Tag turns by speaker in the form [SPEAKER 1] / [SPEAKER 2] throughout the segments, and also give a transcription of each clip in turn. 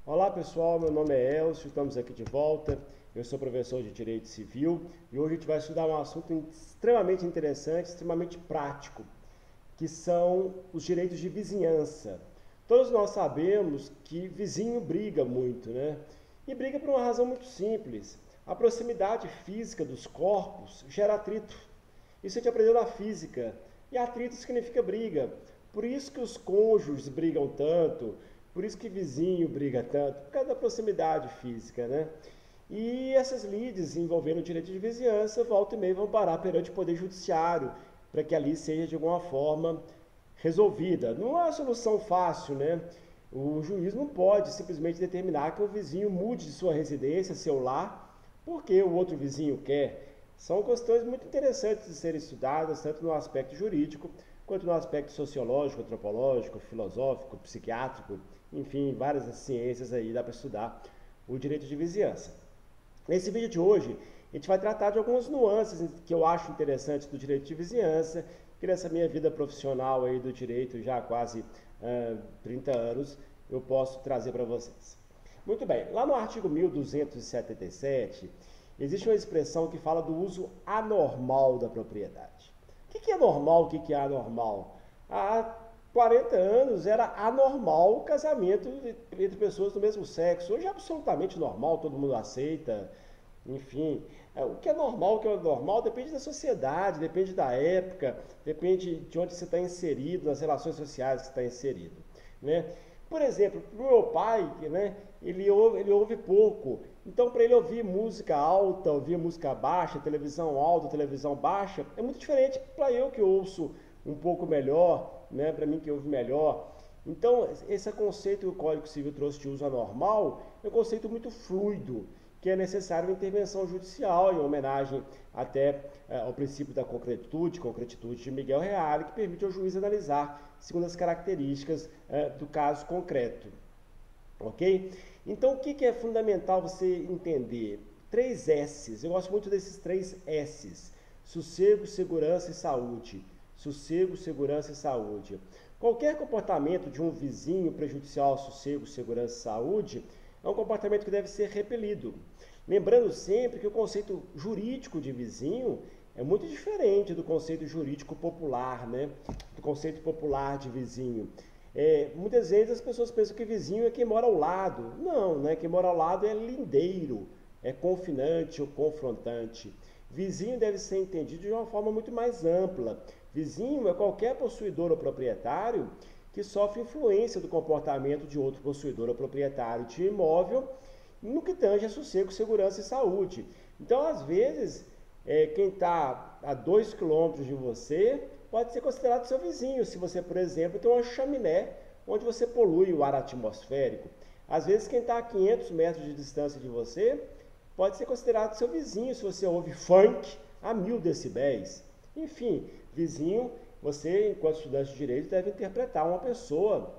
[SPEAKER 1] Olá pessoal, meu nome é Elcio, estamos aqui de volta. Eu sou professor de Direito Civil e hoje a gente vai estudar um assunto extremamente interessante, extremamente prático, que são os direitos de vizinhança. Todos nós sabemos que vizinho briga muito, né? E briga por uma razão muito simples. A proximidade física dos corpos gera atrito. Isso a gente aprendeu na física. E atrito significa briga. Por isso que os cônjuges brigam tanto, por isso que vizinho briga tanto, por causa da proximidade física, né? E essas lides envolvendo o direito de vizinhança, volta e meia vão parar perante o Poder Judiciário, para que ali seja de alguma forma resolvida. Não é uma solução fácil, né? O juiz não pode simplesmente determinar que o vizinho mude de sua residência, seu lar, porque o outro vizinho quer. São questões muito interessantes de serem estudadas, tanto no aspecto jurídico, quanto no aspecto sociológico, antropológico, filosófico, psiquiátrico, enfim, várias ciências aí dá para estudar o direito de vizinhança. Nesse vídeo de hoje, a gente vai tratar de algumas nuances que eu acho interessantes do direito de vizinhança, que nessa minha vida profissional aí do direito já há quase 30 anos, eu posso trazer para vocês. Muito bem, lá no artigo 1277, existe uma expressão que fala do uso anormal da propriedade. O que é normal, o que é anormal? Há 40 anos era anormal o casamento entre pessoas do mesmo sexo. Hoje é absolutamente normal, todo mundo aceita. Enfim, o que é normal, o que é anormal, depende da sociedade, depende da época, depende de onde você está inserido, nas relações sociais que você está inserido. Né? Por exemplo, para o meu pai, né, ele ouve pouco. Então, para ele ouvir música alta, ouvir música baixa, televisão alta, televisão baixa, é muito diferente para eu que ouço um pouco melhor, né, para mim que ouve melhor. Então, esse conceito que o Código Civil trouxe de uso anormal é um conceito muito fluido, que é necessário uma intervenção judicial, em homenagem até ao princípio da concretitude de Miguel Reale, que permite ao juiz analisar segundo as características do caso concreto. Ok? Então, o que é fundamental você entender? 3 S's. Eu gosto muito desses 3 S's. Sossego, segurança e saúde. Sossego, segurança e saúde. Qualquer comportamento de um vizinho prejudicial ao sossego, segurança e saúde é um comportamento que deve ser repelido. Lembrando sempre que o conceito jurídico de vizinho é muito diferente do conceito jurídico popular, né? Do conceito popular de vizinho. Muitas vezes as pessoas pensam que vizinho é quem mora ao lado. Não, né? Quem mora ao lado é lindeiro, é confinante ou confrontante. Vizinho deve ser entendido de uma forma muito mais ampla. Vizinho é qualquer possuidor ou proprietário que sofre influência do comportamento de outro possuidor ou proprietário de imóvel no que tange a sossego, segurança e saúde. Então, às vezes, quem está a 2 quilômetros de você pode ser considerado seu vizinho, se você, por exemplo, tem uma chaminé onde você polui o ar atmosférico. Às vezes, quem está a 500 metros de distância de você pode ser considerado seu vizinho, se você ouve funk a 1000 decibéis. Enfim, vizinho, você, enquanto estudante de direito, deve interpretar uma pessoa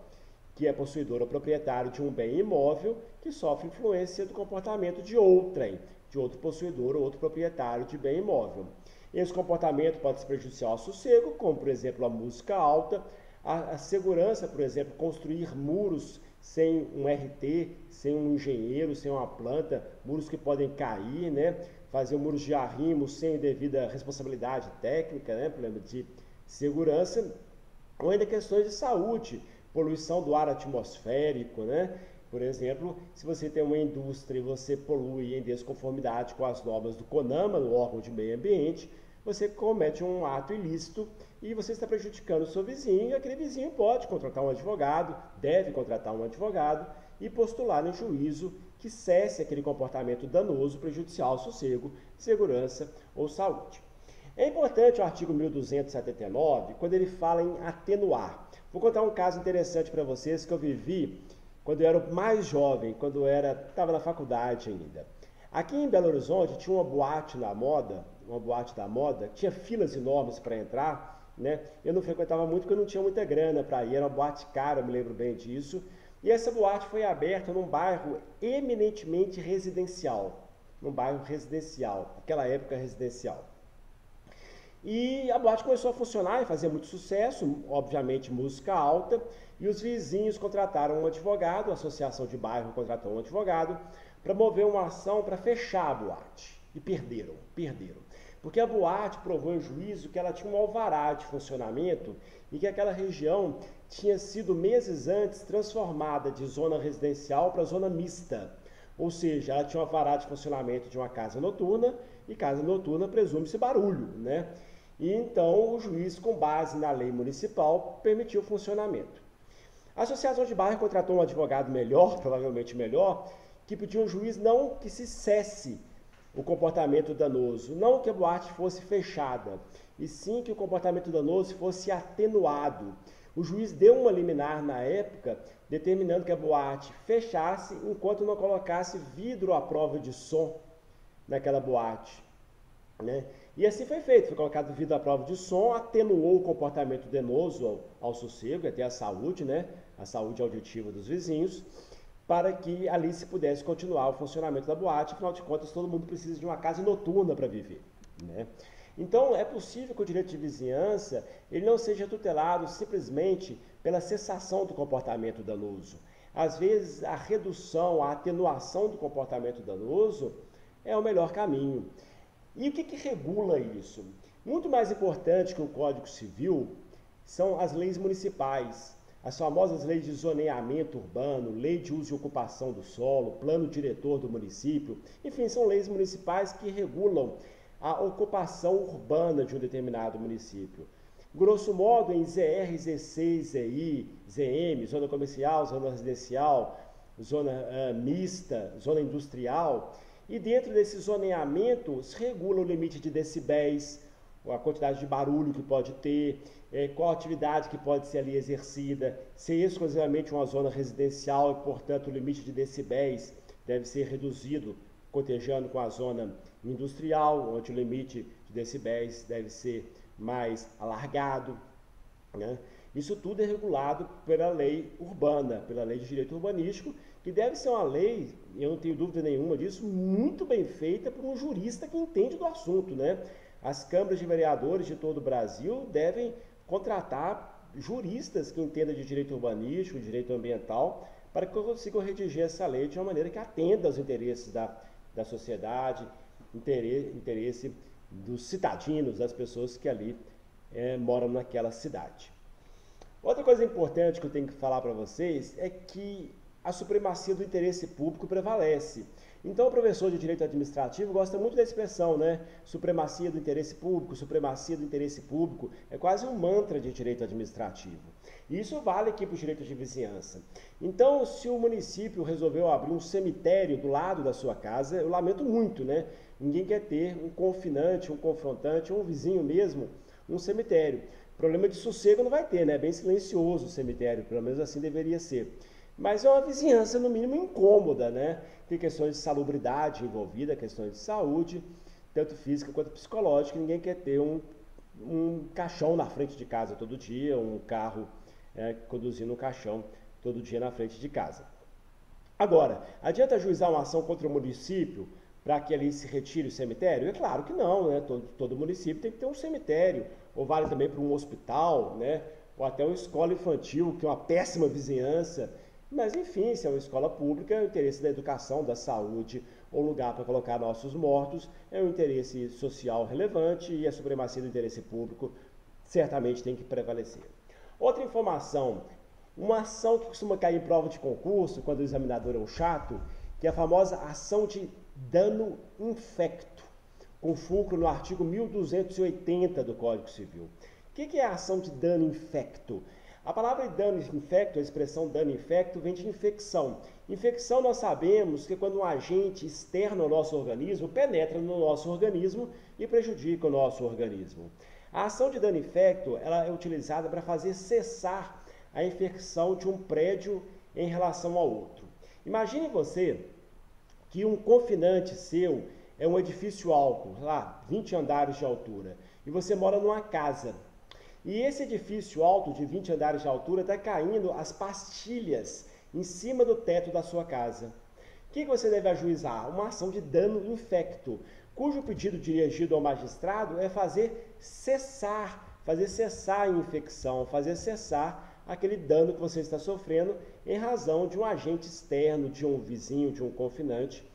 [SPEAKER 1] que é possuidor ou proprietário de um bem imóvel que sofre influência do comportamento de outrem, de outro possuidor ou outro proprietário de bem imóvel. Esse comportamento pode ser prejudicial ao sossego, como, por exemplo, a música alta, a segurança, por exemplo, construir muros sem um RT, sem um engenheiro, sem uma planta, muros que podem cair, né? Fazer muros de arrimo sem devida responsabilidade técnica, né? Problema de segurança, ou ainda questões de saúde, poluição do ar atmosférico, né? Por exemplo, se você tem uma indústria e você polui em desconformidade com as normas do CONAMA, no órgão de meio ambiente, você comete um ato ilícito e você está prejudicando o seu vizinho, e aquele vizinho pode contratar um advogado, deve contratar um advogado e postular no juízo que cesse aquele comportamento danoso, prejudicial ao sossego, segurança ou saúde. É importante o artigo 1279, quando ele fala em atenuar. Vou contar um caso interessante para vocês que eu vivi quando eu era mais jovem, quando eu estava na faculdade ainda. Aqui em Belo Horizonte tinha uma boate da moda, tinha filas enormes para entrar, né? Eu não frequentava muito porque eu não tinha muita grana para ir, era uma boate cara, eu me lembro bem disso. E essa boate foi aberta num bairro eminentemente residencial, naquela época residencial. E a boate começou a funcionar e fazer muito sucesso, obviamente música alta, e os vizinhos contrataram um advogado, a associação de bairro contratou um advogado, para mover uma ação para fechar a boate. E perderam. Porque a boate provou em juízo que ela tinha um alvará de funcionamento e que aquela região tinha sido meses antes transformada de zona residencial para zona mista. Ou seja, ela tinha um alvará de funcionamento de uma casa noturna, e casa noturna presume-se barulho, né? E então o juiz, com base na lei municipal, permitiu o funcionamento. A associação de bairro contratou um advogado melhor, provavelmente melhor, que pediu ao juiz não que se cesse o comportamento danoso, não que a boate fosse fechada, e sim que o comportamento danoso fosse atenuado. O juiz deu uma liminar na época, determinando que a boate fechasse enquanto não colocasse vidro à prova de som naquela boate, né? E assim foi feito, foi colocado vidro à prova de som, atenuou o comportamento danoso ao sossego, até a saúde, né? A saúde auditiva dos vizinhos, para que ali se pudesse continuar o funcionamento da boate. Afinal de contas, todo mundo precisa de uma casa noturna para viver, né? Então, é possível que o direito de vizinhança ele não seja tutelado simplesmente pela cessação do comportamento danoso. Às vezes, a redução, a atenuação do comportamento danoso é o melhor caminho. E o que regula isso? Muito mais importante que o Código Civil são as leis municipais. As famosas leis de zoneamento urbano, lei de uso e ocupação do solo, plano diretor do município, enfim, são leis municipais que regulam a ocupação urbana de um determinado município. Grosso modo, em ZR, Z6, ZI, ZM, zona comercial, zona residencial, zona mista, zona industrial, e dentro desse zoneamento se regula o limite de decibéis, a quantidade de barulho que pode ter, qual atividade que pode ser ali exercida, se é exclusivamente uma zona residencial e, portanto, o limite de decibéis deve ser reduzido, cotejando com a zona industrial, onde o limite de decibéis deve ser mais alargado, né? Isso tudo é regulado pela lei urbana, pela lei de direito urbanístico, que deve ser uma lei, eu não tenho dúvida nenhuma disso, muito bem feita por um jurista que entende do assunto, né? As câmaras de vereadores de todo o Brasil devem contratar juristas que entendam de direito urbanístico, direito ambiental, para que consigam redigir essa lei de uma maneira que atenda aos interesses da sociedade, interesse dos cidadinos, das pessoas que ali moram naquela cidade. Outra coisa importante que eu tenho que falar para vocês é que a supremacia do interesse público prevalece. Então, o professor de direito administrativo gosta muito da expressão, né? Supremacia do interesse público, supremacia do interesse público. É quase um mantra de direito administrativo. E isso vale aqui para o direito de vizinhança. Então, se o município resolveu abrir um cemitério do lado da sua casa, eu lamento muito, né? Ninguém quer ter um confinante, um confrontante, ou um vizinho mesmo, um cemitério. Problema de sossego não vai ter, né? É bem silencioso o cemitério, pelo menos assim deveria ser. Mas é uma vizinhança, no mínimo, incômoda, né? Tem questões de salubridade envolvida, questões de saúde, tanto física quanto psicológica. Ninguém quer ter um caixão na frente de casa todo dia, um carro conduzindo um caixão todo dia na frente de casa. Agora, adianta ajuizar uma ação contra o município para que ali se retire o cemitério? É claro que não, né? Todo município tem que ter um cemitério, ou vale também para um hospital, né? Ou até uma escola infantil, que é uma péssima vizinhança. Mas, enfim, se é uma escola pública, o interesse da educação, da saúde, ou lugar para colocar nossos mortos, é um interesse social relevante e a supremacia do interesse público certamente tem que prevalecer. Outra informação, uma ação que costuma cair em prova de concurso, quando o examinador é um chato, que é a famosa ação de dano infecto, com fulcro no artigo 1280 do Código Civil. O que é a ação de dano infecto? A palavra dano infecto, a expressão dano infecto, vem de infecção. Infecção nós sabemos que é quando um agente externo ao nosso organismo penetra no nosso organismo e prejudica o nosso organismo. A ação de dano infecto ela é utilizada para fazer cessar a infecção de um prédio em relação ao outro. Imagine você que um confinante seu é um edifício alto, lá, 20 andares de altura, e você mora numa casa. E esse edifício alto, de 20 andares de altura, está caindo as pastilhas em cima do teto da sua casa. O que você deve ajuizar? Uma ação de dano infecto. cujo pedido dirigido ao magistrado é fazer cessar a infecção, fazer cessar aquele dano que você está sofrendo em razão de um agente externo, de um vizinho, de um confinante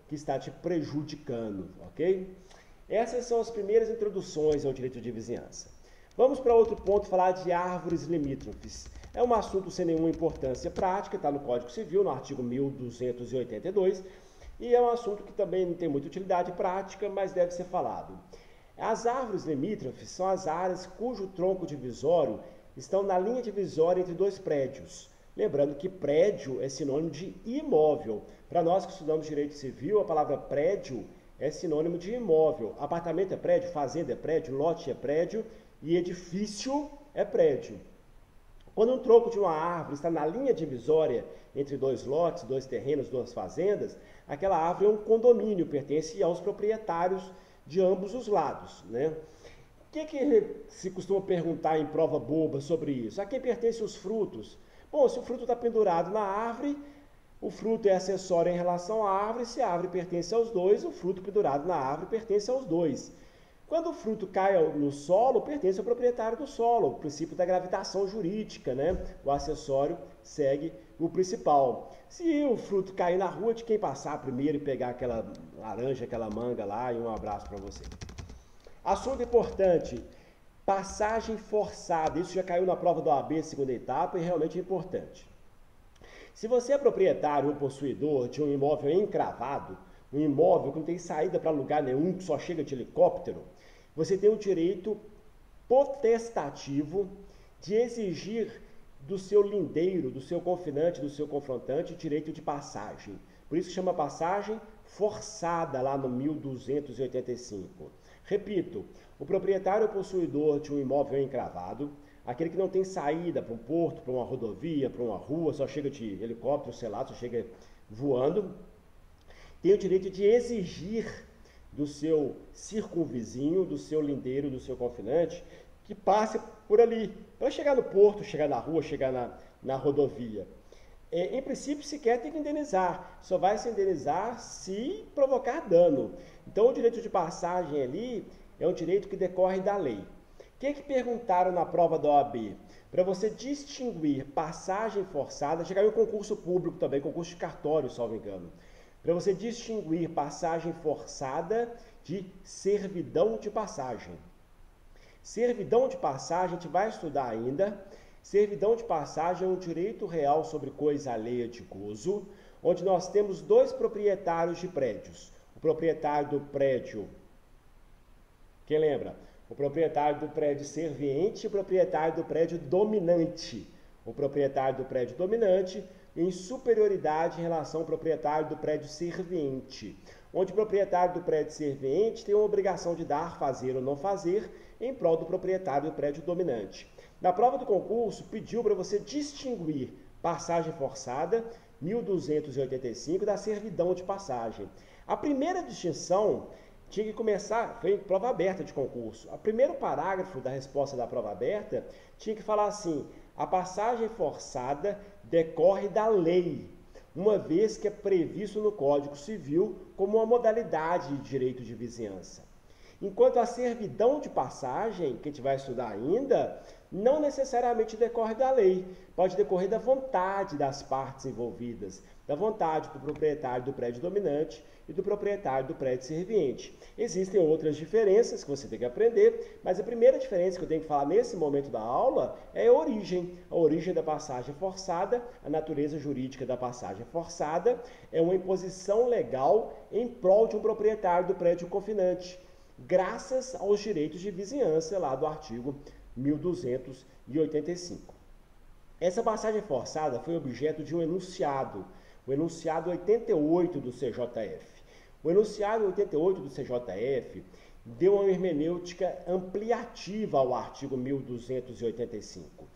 [SPEAKER 1] que está te prejudicando, ok? Essas são as primeiras introduções ao direito de vizinhança. Vamos para outro ponto, falar de árvores limítrofes. É um assunto sem nenhuma importância prática, está no Código Civil, no artigo 1282, e é um assunto que também não tem muita utilidade prática, mas deve ser falado. As árvores limítrofes são as áreas cujo tronco divisório estão na linha divisória entre dois prédios. Lembrando que prédio é sinônimo de imóvel. Para nós que estudamos direito civil, a palavra prédio é sinônimo de imóvel. Apartamento é prédio, fazenda é prédio, lote é prédio e edifício é prédio. Quando um tronco de uma árvore está na linha divisória entre dois lotes, dois terrenos, duas fazendas, aquela árvore é um condomínio, pertence aos proprietários de ambos os lados, né? O que se costuma perguntar em prova boba sobre isso? A quem pertencem os frutos? Bom, se o fruto está pendurado na árvore, o fruto é acessório em relação à árvore. Se a árvore pertence aos dois, o fruto pendurado na árvore pertence aos dois. Quando o fruto cai no solo, pertence ao proprietário do solo, o princípio da gravitação jurídica, né? O acessório segue o principal. Se o fruto cair na rua, de quem passar primeiro e pegar aquela laranja, aquela manga lá, e um abraço para você. Assunto importante, passagem forçada. Isso já caiu na prova do OAB, segunda etapa, e realmente é importante. Se você é proprietário ou possuidor de um imóvel encravado, um imóvel que não tem saída para lugar nenhum, que só chega de helicóptero, você tem o direito potestativo de exigir do seu lindeiro, do seu confinante, do seu confrontante, direito de passagem. Por isso chama passagem forçada lá no 1285. Repito, o proprietário ou possuidor de um imóvel encravado, aquele que não tem saída para um porto, para uma rodovia, para uma rua, só chega de helicóptero, sei lá, só chega voando, tem o direito de exigir do seu circunvizinho, do seu lindeiro, do seu confinante, que passe por ali, para chegar no porto, chegar na rua, chegar na rodovia. Em princípio, sequer tem que indenizar, só vai se indenizar se provocar dano. Então, o direito de passagem ali é um direito que decorre da lei. O que perguntaram na prova da OAB? Para você distinguir passagem forçada, já caiu concurso público também, concurso de cartório, salvo engano. Para você distinguir passagem forçada de servidão de passagem. Servidão de passagem, a gente vai estudar ainda. Servidão de passagem é um direito real sobre coisa alheia de gozo, onde nós temos dois proprietários de prédios. O proprietário do prédio, quem lembra? O proprietário do prédio serviente e o proprietário do prédio dominante. O proprietário do prédio dominante em superioridade em relação ao proprietário do prédio serviente, onde o proprietário do prédio serviente tem a obrigação de dar, fazer ou não fazer em prol do proprietário do prédio dominante. Na prova do concurso, pediu para você distinguir passagem forçada, 1285, da servidão de passagem. A primeira distinção tinha que começar, foi em prova aberta de concurso. O primeiro parágrafo da resposta da prova aberta tinha que falar assim: a passagem forçada decorre da lei, uma vez que é previsto no Código Civil como uma modalidade de direito de vizinhança. Enquanto a servidão de passagem, que a gente vai estudar ainda, não necessariamente decorre da lei, pode decorrer da vontade das partes envolvidas, da vontade do proprietário do prédio dominante e do proprietário do prédio serviente. Existem outras diferenças que você tem que aprender, mas a primeira diferença que eu tenho que falar nesse momento da aula é a origem da passagem forçada. A natureza jurídica da passagem forçada é uma imposição legal em prol de um proprietário do prédio confinante, graças aos direitos de vizinhança lá do artigo 1285. Essa passagem forçada foi objeto de um enunciado, o enunciado 88 do CJF. O enunciado 88 do CJF deu uma hermenêutica ampliativa ao artigo 1285.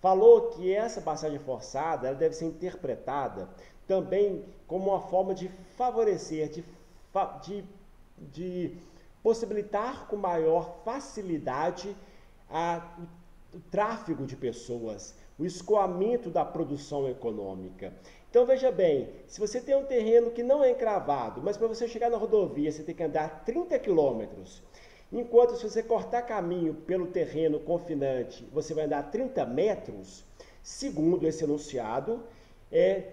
[SPEAKER 1] Falou que essa passagem forçada ela deve ser interpretada também como uma forma de favorecer, de possibilitar com maior facilidade o tráfego de pessoas, o escoamento da produção econômica. Então veja bem, se você tem um terreno que não é encravado, mas para você chegar na rodovia você tem que andar 30 quilômetros, enquanto se você cortar caminho pelo terreno confinante, você vai andar 30 metros, segundo esse enunciado,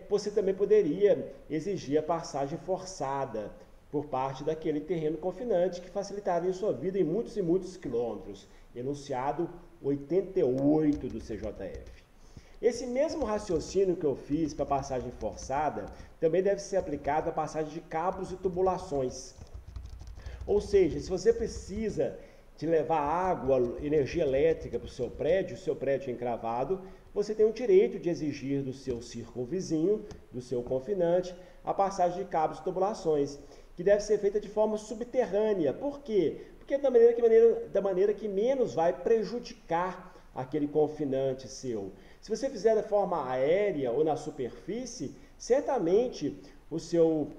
[SPEAKER 1] você também poderia exigir a passagem forçada por parte daquele terreno confinante que facilitaria a sua vida em muitos e muitos quilômetros. Enunciado 88 do CJF. Esse mesmo raciocínio que eu fiz para a passagem forçada também deve ser aplicado à passagem de cabos e tubulações. Ou seja, se você precisa de levar água, energia elétrica para o seu prédio é encravado, você tem o direito de exigir do seu circunvizinho, do seu confinante, a passagem de cabos e tubulações, que deve ser feita de forma subterrânea. Por quê? Porque da maneira que menos vai prejudicar aquele confinante seu. Se você fizer da forma aérea ou na superfície, certamente o seu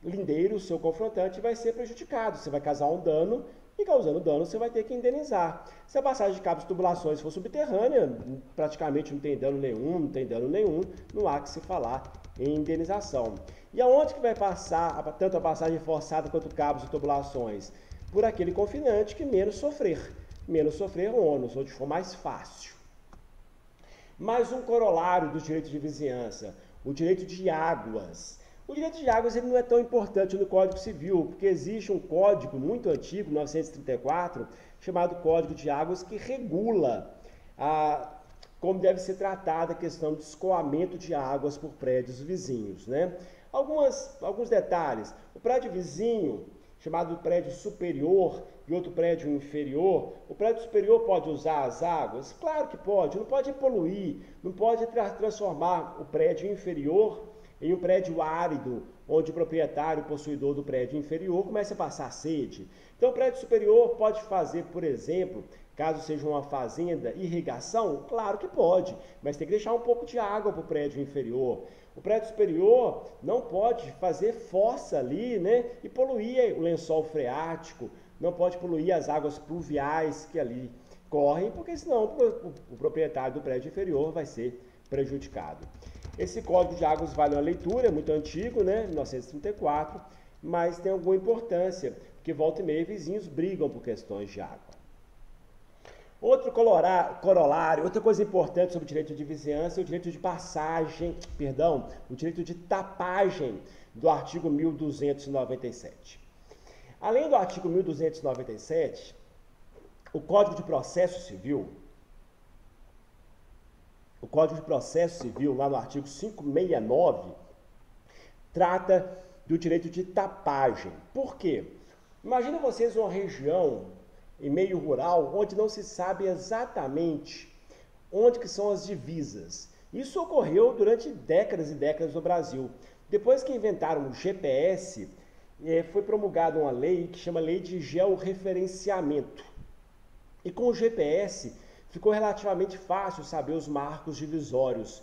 [SPEAKER 1] lindeiro, o seu confrontante vai ser prejudicado. Você vai causar um dano e causando dano você vai ter que indenizar. Se a passagem de cabos e tubulações for subterrânea, praticamente não tem dano nenhum, não há que se falar em indenização. E aonde que vai passar tanto a passagem forçada quanto cabos e tubulações? Por aquele confinante que menos sofrer o ônus, onde for mais fácil. Mais um corolário do direito de vizinhança, o direito de águas. O direito de águas ele não é tão importante no Código Civil, porque existe um código muito antigo, 1934, chamado Código de Águas, que regula como deve ser tratada a questão de escoamento de águas por prédios vizinhos, né? Alguns detalhes. O prédio vizinho, chamado prédio superior, e outro prédio inferior, o prédio superior pode usar as águas? Claro que pode, não pode poluir, não pode transformar o prédio inferior em um prédio árido, onde o proprietário, o possuidor do prédio inferior, começa a passar sede. Então o prédio superior pode fazer, por exemplo, caso seja uma fazenda, irrigação? Claro que pode, mas tem que deixar um pouco de água para o prédio inferior. O prédio superior não pode fazer fossa ali, né, e poluir o lençol freático, não pode poluir as águas pluviais que ali correm, porque senão o proprietário do prédio inferior vai ser prejudicado. Esse Código de Águas vale uma leitura, é muito antigo, né, 1934, mas tem alguma importância, porque volta e meia vizinhos brigam por questões de água. Outro corolário, outra coisa importante sobre o direito de vizinhança é o direito de o direito de tapagem do artigo 1297. Além do artigo 1297, o Código de Processo Civil, lá no artigo 569, trata do direito de tapagem. Por quê? Imagina vocês uma região em meio rural, onde não se sabe exatamente onde que são as divisas. Isso ocorreu durante décadas e décadas no Brasil. Depois que inventaram o GPS, foi promulgada uma lei que chama Lei de Georreferenciamento. E com o GPS, ficou relativamente fácil saber os marcos divisórios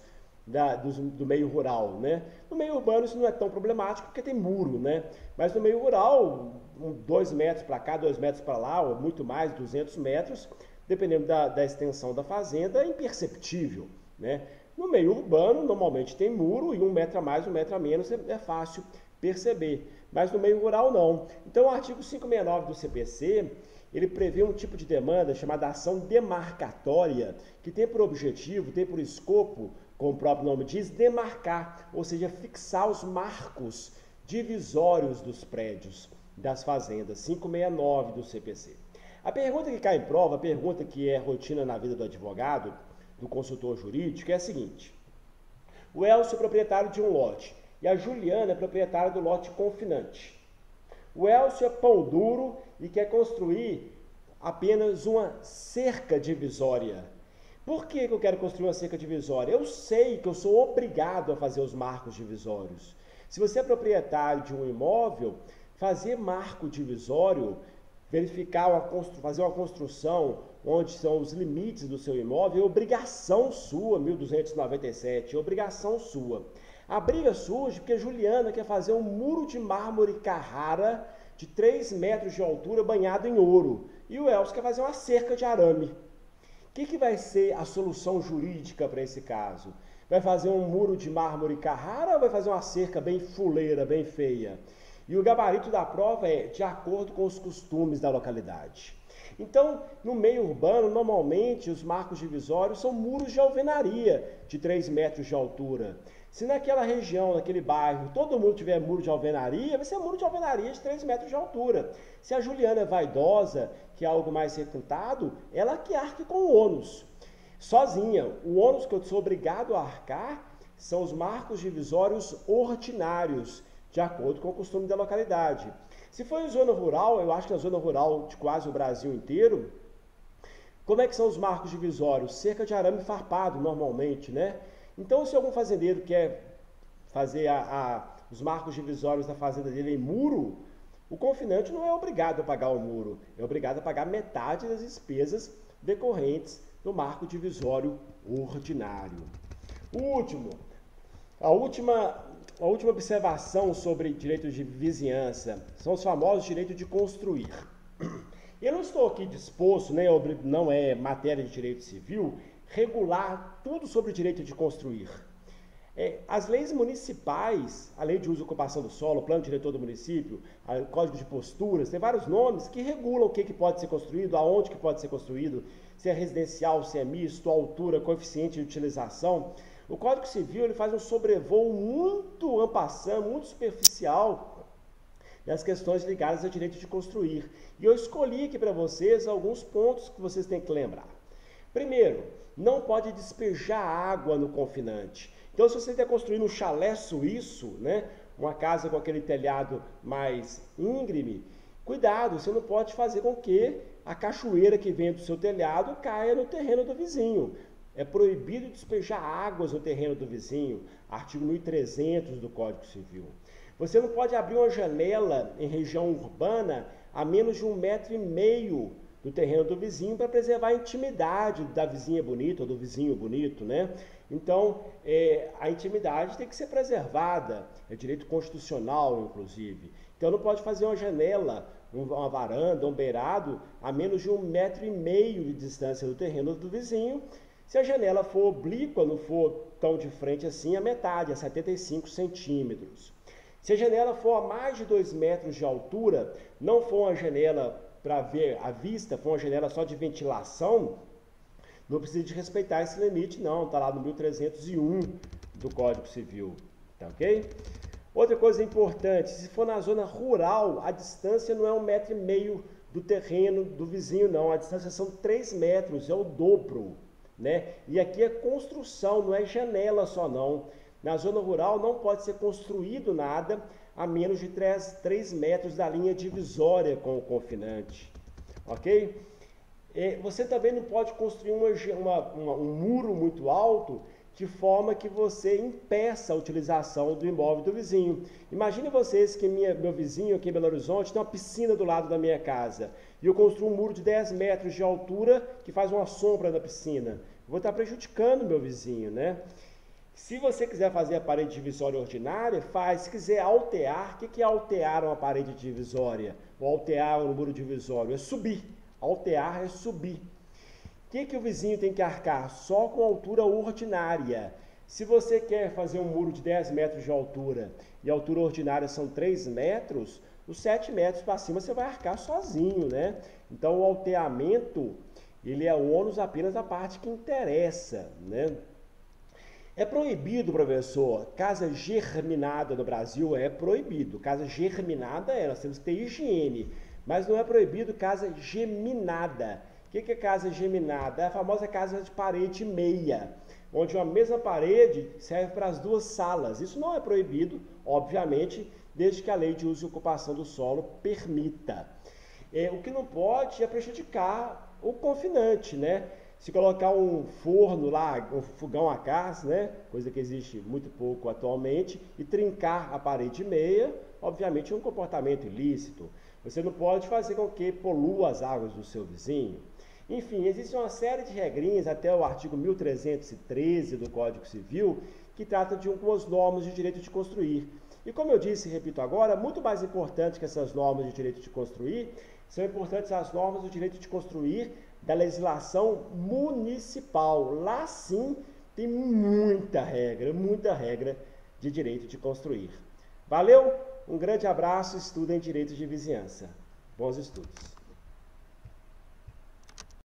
[SPEAKER 1] do meio rural, né? No meio urbano isso não é tão problemático porque tem muro, né? Mas no meio rural, 2 metros para cá, 2 metros para lá, ou muito mais, 200 metros, dependendo da extensão da fazenda, é imperceptível, né? No meio urbano, normalmente tem muro e 1 metro a mais, 1 metro a menos é fácil perceber, mas no meio rural não. Então o artigo 569 do CPC, ele prevê um tipo de demanda chamada ação demarcatória, que tem por objetivo, tem por escopo, como o próprio nome diz, demarcar, ou seja, fixar os marcos divisórios dos prédios, das fazendas, 569 do CPC. A pergunta que cai em prova, a pergunta que é rotina na vida do advogado, do consultor jurídico, é a seguinte: o Elcio é proprietário de um lote e a Juliana é proprietária do lote confinante. O Elcio é pão duro e quer construir apenas uma cerca divisória. Por que eu quero construir uma cerca divisória? Eu sei que eu sou obrigado a fazer os marcos divisórios. Se você é proprietário de um imóvel, fazer marco divisório, fazer uma construção onde são os limites do seu imóvel, é obrigação sua, 1297, é obrigação sua. A briga surge porque a Juliana quer fazer um muro de mármore Carrara de 3 metros de altura banhado em ouro. E o Elcio quer fazer uma cerca de arame. que vai ser a solução jurídica para esse caso? Vai fazer um muro de mármore Carrara ou vai fazer uma cerca bem fuleira, bem feia? E o gabarito da prova é de acordo com os costumes da localidade. Então, no meio urbano, normalmente os marcos divisórios são muros de alvenaria de 3 metros de altura. Se naquela região, naquele bairro, todo mundo tiver muro de alvenaria, vai ser muro de alvenaria de 3 metros de altura. Se a Juliana é vaidosa, que é algo mais requintado, ela que arque com o ônus. Sozinha, o ônus que eu sou obrigado a arcar são os marcos divisórios ordinários, de acordo com o costume da localidade. Se for em zona rural, eu acho que na zona rural de quase o Brasil inteiro, como é que são os marcos divisórios? Cerca de arame farpado, normalmente, né? Então, se algum fazendeiro quer fazer os marcos divisórios da fazenda dele em muro, o confinante não é obrigado a pagar o muro, é obrigado a pagar metade das despesas decorrentes do marco divisório ordinário. A última observação sobre direito de vizinhança são os famosos direitos de construir. Eu não estou aqui disposto, não é matéria de direito civil, regular tudo sobre o direito de construir. As leis municipais, a lei de uso e ocupação do solo, o plano diretor do município, o código de posturas, tem vários nomes que regulam o que pode ser construído, aonde que pode ser construído, se é residencial, se é misto, altura, coeficiente de utilização. O Código Civil ele faz um sobrevoo muito en passant, muito superficial das questões ligadas ao direito de construir. E eu escolhi aqui para vocês alguns pontos que vocês têm que lembrar. Primeiro, não pode despejar água no confinante. Então, se você está construindo um chalé suíço, uma casa com aquele telhado mais íngreme, cuidado, você não pode fazer com que a cachoeira que vem do seu telhado caia no terreno do vizinho. É proibido despejar águas no terreno do vizinho, artigo 1300 do Código Civil. Você não pode abrir uma janela em região urbana a menos de 1,5 metros do terreno do vizinho para preservar a intimidade da vizinha bonita ou do vizinho bonito, Então, a intimidade tem que ser preservada, é direito constitucional, inclusive. Então, não pode fazer uma janela, uma varanda, um beirado a menos de 1,5 metros de distância do terreno do vizinho. Se a janela for oblíqua, não for tão de frente assim, a metade, a 75 centímetros. Se a janela for a mais de 2 metros de altura, não for uma janela para ver a vista, for uma janela só de ventilação, não precisa de respeitar esse limite, não. Está lá no 1301 do Código Civil, tá ok? Outra coisa importante, se for na zona rural, a distância não é 1,5 metros do terreno do vizinho, não. A distância são 3 metros, é o dobro. E aqui é construção, não é janela só não. Na zona rural não pode ser construído nada a menos de 3 metros da linha divisória com o confinante, ok? Você também não pode construir um muro muito alto de forma que você impeça a utilização do imóvel do vizinho. Imagine vocês que meu vizinho aqui em Belo Horizonte tem uma piscina do lado da minha casa e eu construo um muro de 10 metros de altura que faz uma sombra na piscina. Vou estar prejudicando meu vizinho, Se você quiser fazer a parede divisória ordinária, faz. Se quiser altear, o que é altear uma parede divisória? Ou altear um muro divisório? É subir. Altear é subir. O que o vizinho tem que arcar? Só com altura ordinária. Se você quer fazer um muro de 10 metros de altura e a altura ordinária são 3 metros, os 7 metros para cima você vai arcar sozinho, Então o alteamento, ele é ônus apenas da parte que interessa, É proibido, professor, casa germinada no Brasil é proibido. Casa germinada nós temos que ter higiene, mas não é proibido casa geminada. O que é casa geminada? É a famosa casa de parede meia, onde uma mesma parede serve para as duas salas. Isso não é proibido, obviamente, desde que a lei de uso e ocupação do solo permita. O que não pode é prejudicar o confinante, Se colocar um forno lá, um fogão a gás, Coisa que existe muito pouco atualmente, e trincar a parede meia, obviamente é um comportamento ilícito. Você não pode fazer com que polua as águas do seu vizinho. Enfim, existe uma série de regrinhas, até o artigo 1313 do Código Civil, que trata de algumas normas de direito de construir. E como eu disse e repito agora, muito mais importante que essas normas de direito de construir, são importantes as normas do direito de construir da legislação municipal. Lá sim tem muita regra de direito de construir. Valeu, um grande abraço, estudem direito de vizinhança. Bons estudos.